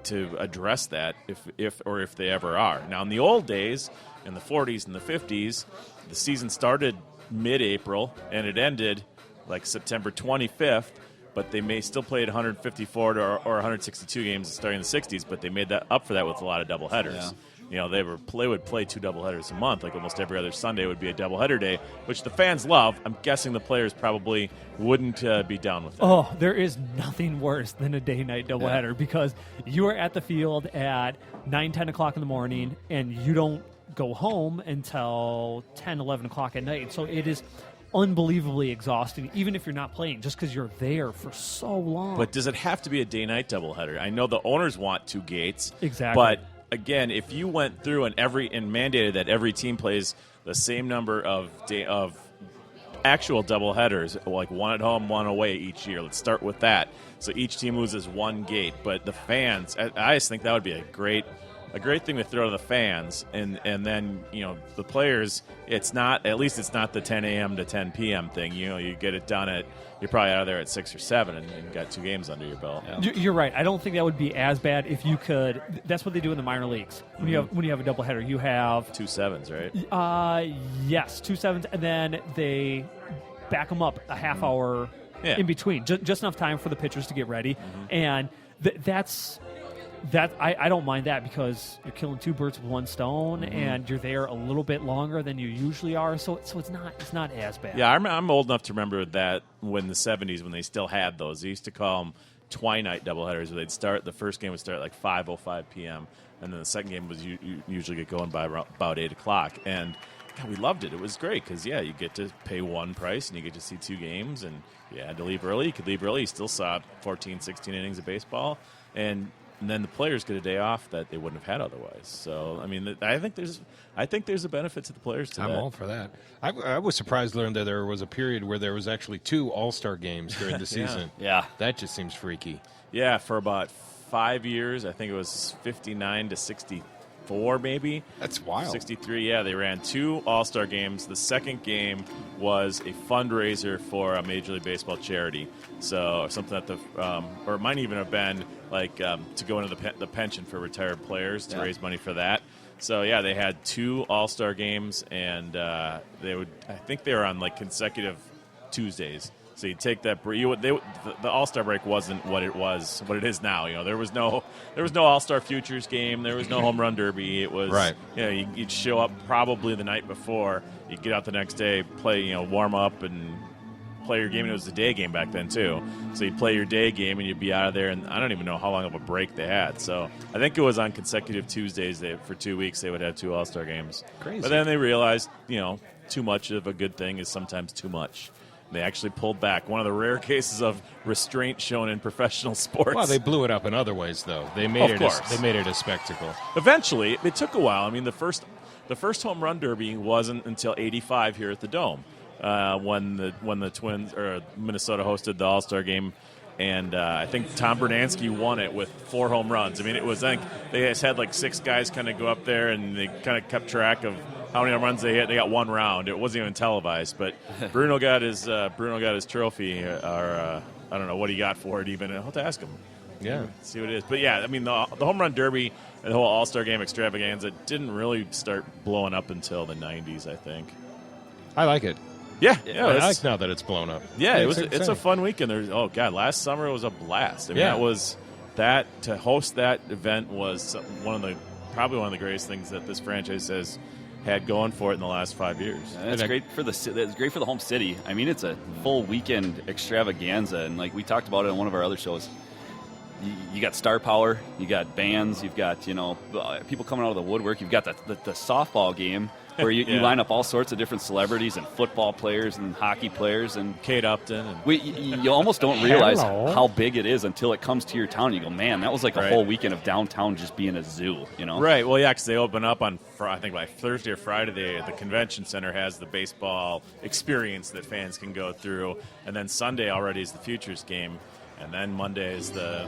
to address that if they ever are. Now, in the old days, in the 40s and the 50s, the season started mid-April and it ended like September 25th, but they may still play 154 or 162 games starting in the 60s, but they made that up for that with a lot of doubleheaders. Yeah. They would play 2 doubleheaders a month, like almost every other Sunday would be a doubleheader day, which the fans love. I'm guessing the players probably wouldn't be down with that. Oh, there is nothing worse than a day-night doubleheader because you are at the field at 9, 10 o'clock in the morning, and you don't go home until 10, 11 o'clock at night. So it is unbelievably exhausting, even if you're not playing, just because you're there for so long. But does it have to be a day-night doubleheader? I know the owners want 2 gates. Exactly. But again, if you went through and mandated that every team plays the same number of actual doubleheaders, like 1 at home, 1 away each year, let's start with that. So each team loses 1 gate, but the fans, I just think that would be a great thing to throw to the fans, and then the players. It's not the 10 a.m. to 10 p.m. thing. You get it done you're probably out of there at 6 or 7 and got 2 games under your belt. Yeah. You're right. I don't think that would be as bad if you could. That's what they do in the minor leagues. When you have a doubleheader, you have 2 7s, right? Yes, 2 7s, and then they back them up a half hour in between, just enough time for the pitchers to get ready, and that's that I don't mind that because you're killing two birds with one stone, and you're there a little bit longer than you usually are. So it's not as bad. Yeah, I'm old enough to remember that when the 70s, when they still had those, they used to call them twilight doubleheaders, where they'd start. The first game would start at like 5:05 p.m. and then the second game was usually get going by about 8 o'clock. And God, we loved it. It was great because you get to pay one price and you get to see two games. And you had to leave early. You could leave early. You still saw 14, 16 innings of baseball, and then the players get a day off that they wouldn't have had otherwise. So, I mean, I think there's a benefit to the players to I'm that. all for that. I was surprised to learn that there was a period where there was actually 2 All-Star games during the season. Yeah. That just seems freaky. Yeah, for about 5 years. I think it was 59 to 64, maybe. That's wild. 63, yeah. They ran 2 All-Star games. The second game was a fundraiser for a Major League Baseball charity. So something that or it might even have been like to go into the pension for retired players to raise money for that. So yeah, they had 2 All-Star games, and I think they were on like consecutive Tuesdays. So you take that break. The All-Star break wasn't what it is now. You know, there was no All-Star Futures game. There was no Home Run Derby. It was right. You'd show up probably the night before. You'd get out the next day, play, warm up and play your game. And it was a day game back then too. So you'd play your day game and you'd be out of there. And I don't even know how long of a break they had. So I think it was on consecutive Tuesdays. For 2 weeks they would have 2 All-Star games. Crazy. But then they realized, too much of a good thing is sometimes too much. They actually pulled back. One of the rare cases of restraint shown in professional sports. Well, they blew it up in other ways, though. They made it a spectacle. Eventually, it took a while. I mean, the first Home Run Derby wasn't until '85 here at the Dome, when the Twins or Minnesota hosted the All-Star game, and I think Tom Bernansky won it with 4 home runs. I mean, they just had like 6 guys kind of go up there, and they kind of kept track of how many home runs they hit. They got 1 round. It wasn't even televised, but Bruno got his trophy. Or I don't know what he got for it. Even I'll have to ask him. Yeah, see what it is. But yeah, I mean the Home Run Derby and the whole All-Star Game extravaganza didn't really start blowing up until the '90s, I think. I like it. Yeah, I like now that it's blown up. Yeah, it's a fun weekend. Last summer it was a blast. I mean, to host that event was probably one of the greatest things that this franchise has had going for it in the last 5 years. It's great for the home city. I mean, it's a full weekend extravaganza, and like we talked about it on one of our other shows. You got star power, you got bands, you've got people coming out of the woodwork. You've got the softball game where you line up all sorts of different celebrities and football players and hockey players and Kate Upton. You almost don't realize how big it is until it comes to your town. You go, man, that was like a whole weekend of downtown just being a zoo. Right. Well, yeah, because they open up on I think like Thursday or Friday. The convention center has the baseball experience that fans can go through, and then Sunday already is the Futures game. And then Monday is the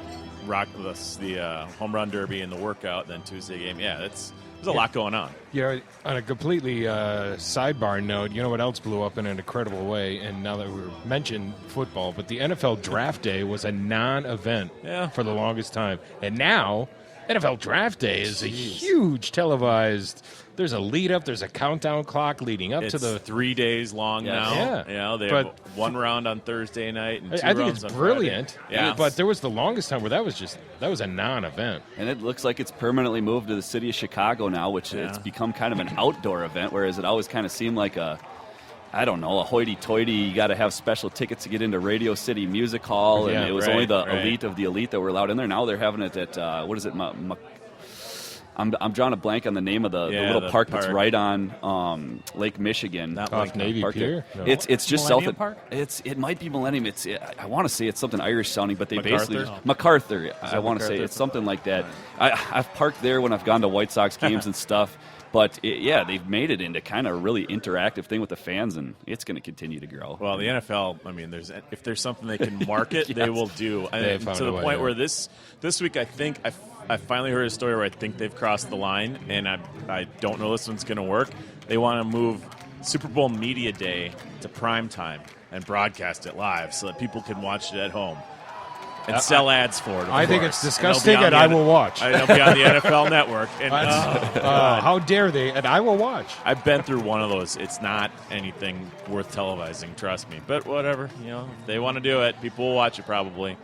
Home Run Derby and the workout, and then Tuesday game. Yeah, there's a lot going on. Yeah, on a completely sidebar note, you know what else blew up in an incredible way? And now that we're mentioned football, but the NFL Draft Day was a non-event for the longest time. And now NFL Draft Day is a huge televised. There's a lead up. There's a countdown clock leading up to the 3 days long now. Yeah, they have 1 round on Thursday night and 2 I think rounds it's on brilliant. Friday. Yeah, but there was the longest time where that was a non-event. And it looks like it's permanently moved to the city of Chicago now, which it's become kind of an outdoor event, whereas it always kind of seemed like a hoity-toity. You got to have special tickets to get into Radio City Music Hall, and it was only the elite of the elite that were allowed in there. Now they're having it at what is it? I'm drawing a blank on the name of the little park that's right on Lake Michigan. Not off Navy Pier. No. It's just Millennium Park? It might be Millennium. I want to say it's something Irish sounding, but they MacArthur? basically MacArthur. I want to say it's something like that. I've parked there when I've gone to White Sox games and stuff. But they've made it into kind of a really interactive thing with the fans, and it's going to continue to grow. Well, the NFL, I mean, if there's something they can market, they will do. To the point where this week, I think I finally heard a story where I think they've crossed the line, and I don't know this one's going to work. They want to move Super Bowl Media Day to prime time and broadcast it live so that people can watch it at home. And sell ads for it. I think it's disgusting, and I will watch. It'll be on the NFL Network. And, how dare they? And I will watch. I've been through one of those. It's not anything worth televising, trust me. But whatever, if they want to do it, people will watch it probably.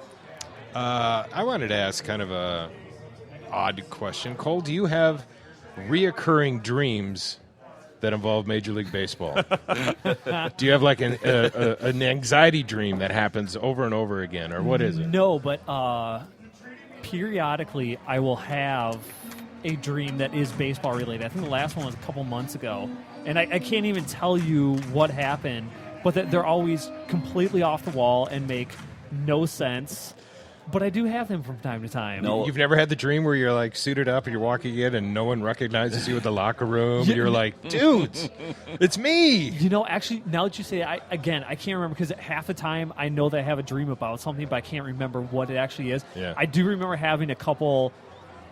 I wanted to ask kind of a odd question. Cole, do you have reoccurring dreams that involve Major League Baseball? Do you have like an anxiety dream that happens over and over again, or what is it? No, but periodically I will have a dream that is baseball related. I think the last one was a couple months ago, and I can't even tell you what happened, but they're always completely off the wall and make no sense. But I do have them from time to time. No. You've never had the dream where you're like suited up and you're walking in and no one recognizes you in the locker room and you're like, dudes, it's me. You know, actually, now that you say it, I can't remember because half the time I know that I have a dream about something, but I can't remember what it actually is. Yeah. I do remember having a couple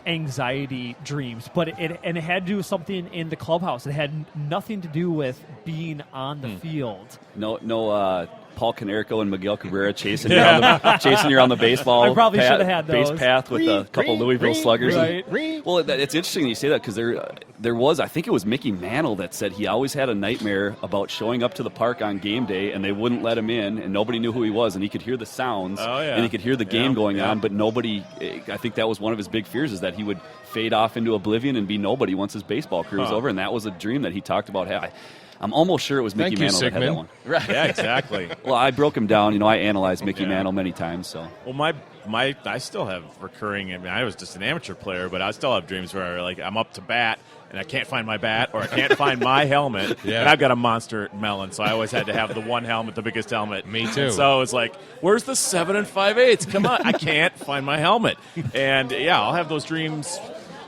anxiety dreams, but it had to do with something in the clubhouse. It had nothing to do with being on the field. No, Paul Canerico and Miguel Cabrera chasing you around the baseball. I probably should have had those. Base path with a couple Louisville sluggers. Right. Well, it's interesting you say that because there was, I think it was Mickey Mantle that said he always had a nightmare about showing up to the park on game day and they wouldn't let him in and nobody knew who he was and he could hear the sounds and he could hear the game going on, but nobody. I think that was one of his big fears, is that he would fade off into oblivion and be nobody once his baseball career was over, and that was a dream that he talked about. I'm almost sure it was Mickey Mantle that had that one. Right. Yeah, exactly. Well, I broke him down. You know, I analyzed Mickey Mantle many times. So. Well, I still have recurring. I mean, I was just an amateur player, but I still have dreams where like I'm up to bat and I can't find my bat or I can't find my helmet. Yeah. And I've got a monster melon, so I always had to have the one helmet, the biggest helmet. Me too. And so it's like, where's the 7 5/8? Come on, I can't find my helmet. And I'll have those dreams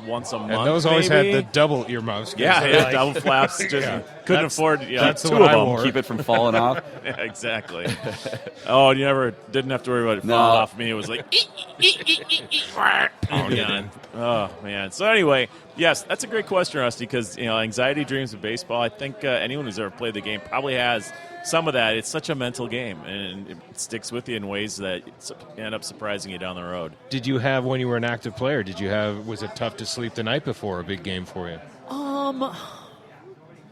once a month. And those always maybe. had the double earmuffs. Yeah, double flaps. Just couldn't afford. That's the two one of I them. wore. Keep it from falling off. Yeah, exactly. Oh, and you never didn't have to worry about it falling off me. It was like, oh man. So anyway, yes, that's a great question, Rusty. Because anxiety dreams of baseball. I think anyone who's ever played the game probably has some of that. It's such a mental game, and it sticks with you in ways that end up surprising you down the road. Did you have, when you were an active player, was it tough to sleep the night before a big game for you?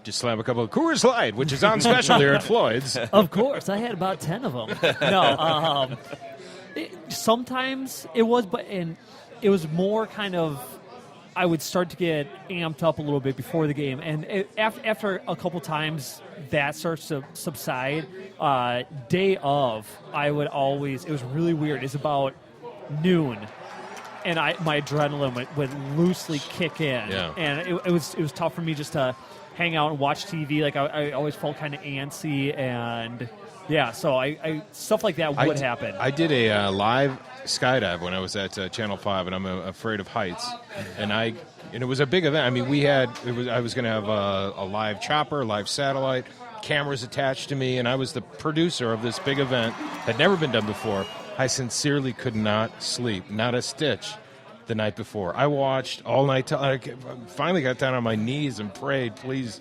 Just slam a couple of Coors Light, which is on special here at Floyd's. Of course, I had about 10 of them. No, sometimes it was, and it was more kind of, I would start to get amped up a little bit before the game, and after a couple times that starts to subside. Day of, I would always, it was really weird. It's about noon, and my adrenaline would loosely kick in, and it was tough for me just to hang out and watch TV. Like I always felt kind of antsy, and so I stuff like that would happen. I did a live skydive when I was at Channel 5, and I'm afraid of heights, and it was a big event. I mean, I was going to have a live chopper, live satellite, cameras attached to me, and I was the producer of this big event. Had never been done before. I sincerely could not sleep, not a stitch, the night before. I watched all night till I finally got down on my knees and prayed, please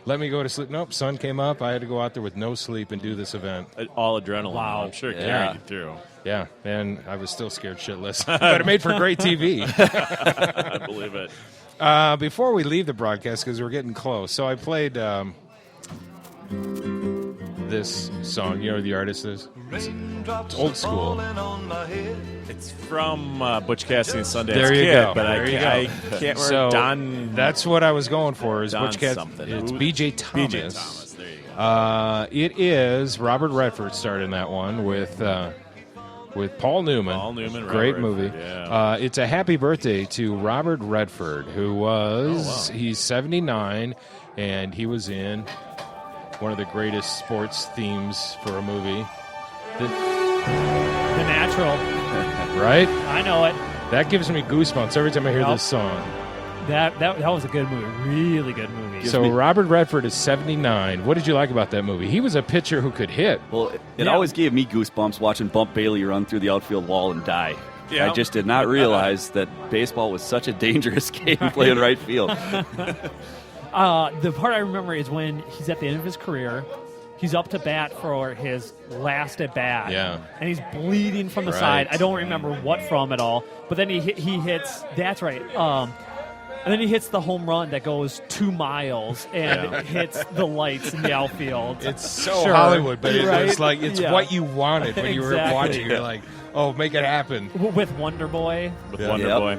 let me go to sleep. Nope, sun came up. I had to go out there with no sleep and do this event. All adrenaline. Wow. I'm sure it carried you through. Yeah, and I was still scared shitless. But it made for great TV. I believe it. Before we leave the broadcast, because we're getting close, so I played this song. You know who the artist is? It's old school. It's from Butch Cassidy and Sundance There you Kid, go. but There you I go. can't remember So Don. that's what I was going for. Is Don Butch Cassidy? something. It's Who- B.J. Thomas. B.J. Thomas. There you go. It is Robert Redford starred in that one with Paul Newman. Paul Newman, Great Robert movie. Redford, yeah. It's a happy birthday to Robert Redford, who was he's 79, and he was in one of the greatest sports themes for a movie. The Natural. Right? I know it. That gives me goosebumps every time I hear this song. That was a good movie. Really good movie. So Robert Redford is 79. What did you like about that movie? He was a pitcher who could hit. Well, it always gave me goosebumps watching Bump Bailey run through the outfield wall and die. Yeah. I just did not realize that baseball was such a dangerous game playing right field. The part I remember is when he's at the end of his career. He's up to bat for his last at bat. Yeah. And he's bleeding from the side. I don't remember what from at all. But then he hits. That's right. And then he hits the home run that goes 2 miles and hits the lights in the outfield. It's so Hollywood, but it's like it's Yeah. what you wanted when you were watching. You're like, oh, make it happen. With Wonder Boy. Wonder Boy.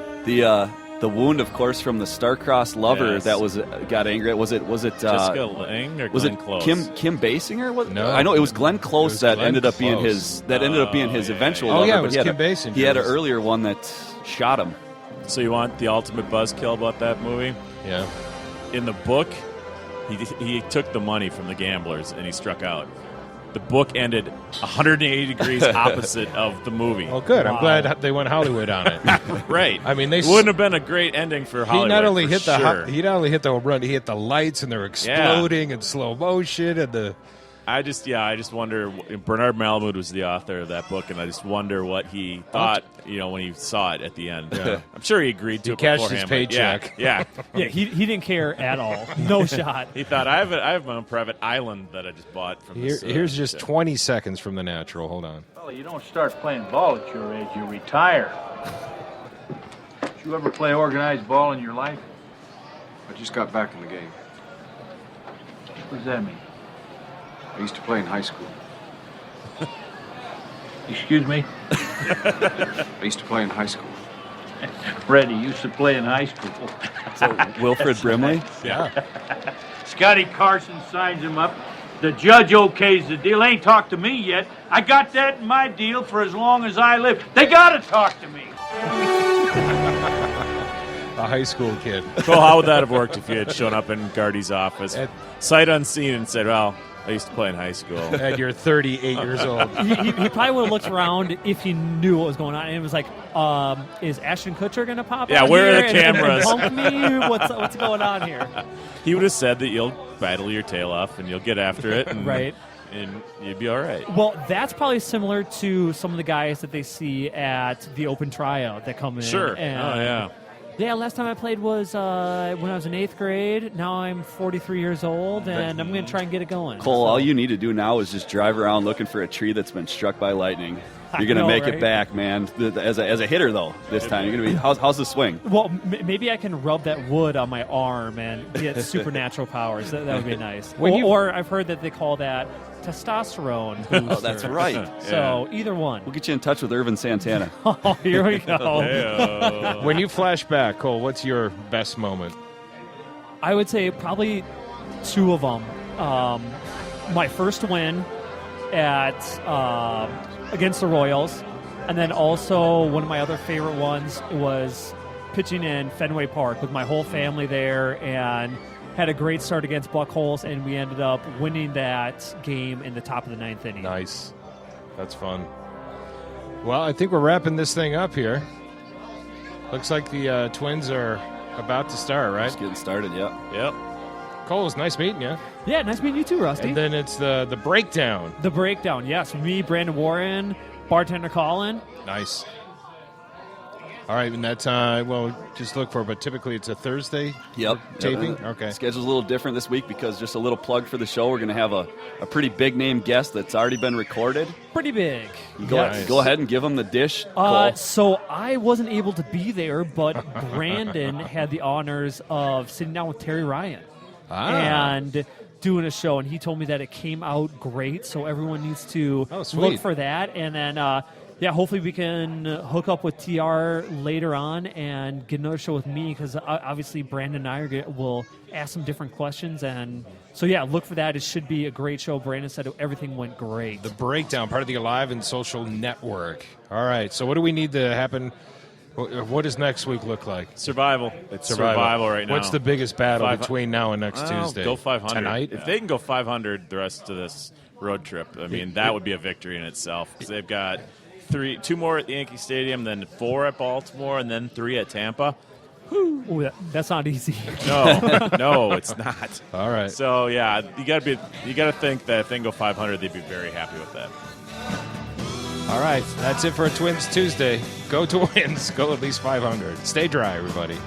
The wound, of course, from the star-crossed lover that got angry. Was it Jessica Lange or was Glenn it Close? Kim Basinger? No, I know it was Glenn Close that Glenn ended up being Close. his eventual lover. Oh yeah, it but was he had Kim Basinger. He had an earlier one that shot him. So you want the ultimate buzzkill about that movie? Yeah. In the book, he took the money from the gamblers and he struck out. The book ended 180 degrees opposite of the movie. Oh, good. I'm glad they went Hollywood on it. Right. I mean, it wouldn't have been a great ending for Hollywood. He not only hit sure. he not only hit the home run, he hit the lights and they're exploding in slow motion and the. I just wonder. Bernard Malamud was the author of that book, and I just wonder what he thought. When he saw it at the end. Yeah. I'm sure he agreed to He it cashed his beforehand, but paycheck. Yeah. He didn't care at all. No shot. He thought I have my own private island that I just bought from. Here's just 20 seconds from The Natural. Hold on. Well, you don't start playing ball at your age. You retire. Did you ever play organized ball in your life? I just got back in the game. What does that mean? I used to play in high school. Excuse me? I used to play in high school. Reddy used to play in high school. Wilfred Brimley? Yeah. Scotty Carson signs him up. The judge okays the deal. Ain't talked to me yet. I got that in my deal for as long as I live. They gotta talk to me. A high school kid. Well, how would that have worked if you had shown up in Gardy's office, sight unseen, and said, "Well, I used to play in high school." And you're 38 years old. He probably would have looked around if he knew what was going on, and it was like, "Is Ashton Kutcher going to pop out where here are the cameras? and punk me? What's going on here?" He would have said that you'll battle your tail off and you'll get after it, and, Right. and you'd be all right. Well, that's probably similar to some of the guys that they see at the open tryout that come in. Sure. And Oh, yeah. Yeah, last time I played was when I was in 8th grade. Now I'm 43 years old, and I'm going to try and get it going. Cole, all you need to do now is just drive around looking for a tree that's been struck by lightning. You're going to make it back, man. As a hitter, though, this time you're going to be. How's the swing? Well, maybe I can rub that wood on my arm and get supernatural powers. That would be nice. Or I've heard that they call that testosterone booster. Oh, that's right. So either one. We'll get you in touch with Irvin Santana. Oh, here we go. When you flash back, Cole, what's your best moment? I would say probably 2 of them. My first win at against the Royals, and then also one of my other favorite ones was pitching in Fenway Park with my whole family there, and had a great start against Buckholes, and we ended up winning that game in the top of the 9th inning. Nice. That's fun. Well, I think we're wrapping this thing up here. Looks like the Twins are about to start, right? Just getting started, Yep. Cole, it's nice meeting you. Yeah, nice meeting you too, Rusty. And then it's the breakdown. The breakdown, yes. Me, Brandon Warren, bartender Colin. Nice. All right, and that's, just look for it, but typically it's a Thursday taping? Okay. Schedule's a little different this week because just a little plug for the show. We're going to have a pretty big name guest that's already been recorded. Pretty big. Go ahead and give them the dish, Cole. So I wasn't able to be there, but Brandon had the honors of sitting down with Terry Ryan and doing a show, and he told me that it came out great, so everyone needs to look for that. And then, hopefully we can hook up with TR later on and get another show with me, because obviously Brandon and I will ask some different questions. And so, look for that. It should be a great show. Brandon said everything went great. The breakdown, part of the Alive and Social Network. All right, so what do we need to happen? What does next week look like? Survival. It's survival right now. What's the biggest battle between now and next Tuesday? Go 500. Tonight? If they can go 500 the rest of this road trip, I mean, that would be a victory in itself. Because they've got 2 more at the Yankee Stadium, then 4 at Baltimore, and then 3 at Tampa. Ooh, that's not easy. No, it's not. All right. So you got to think that if they can go 500, they'd be very happy with that. All right, that's it for a Twins Tuesday. Go Twins. Go at least 500. Stay dry, everybody.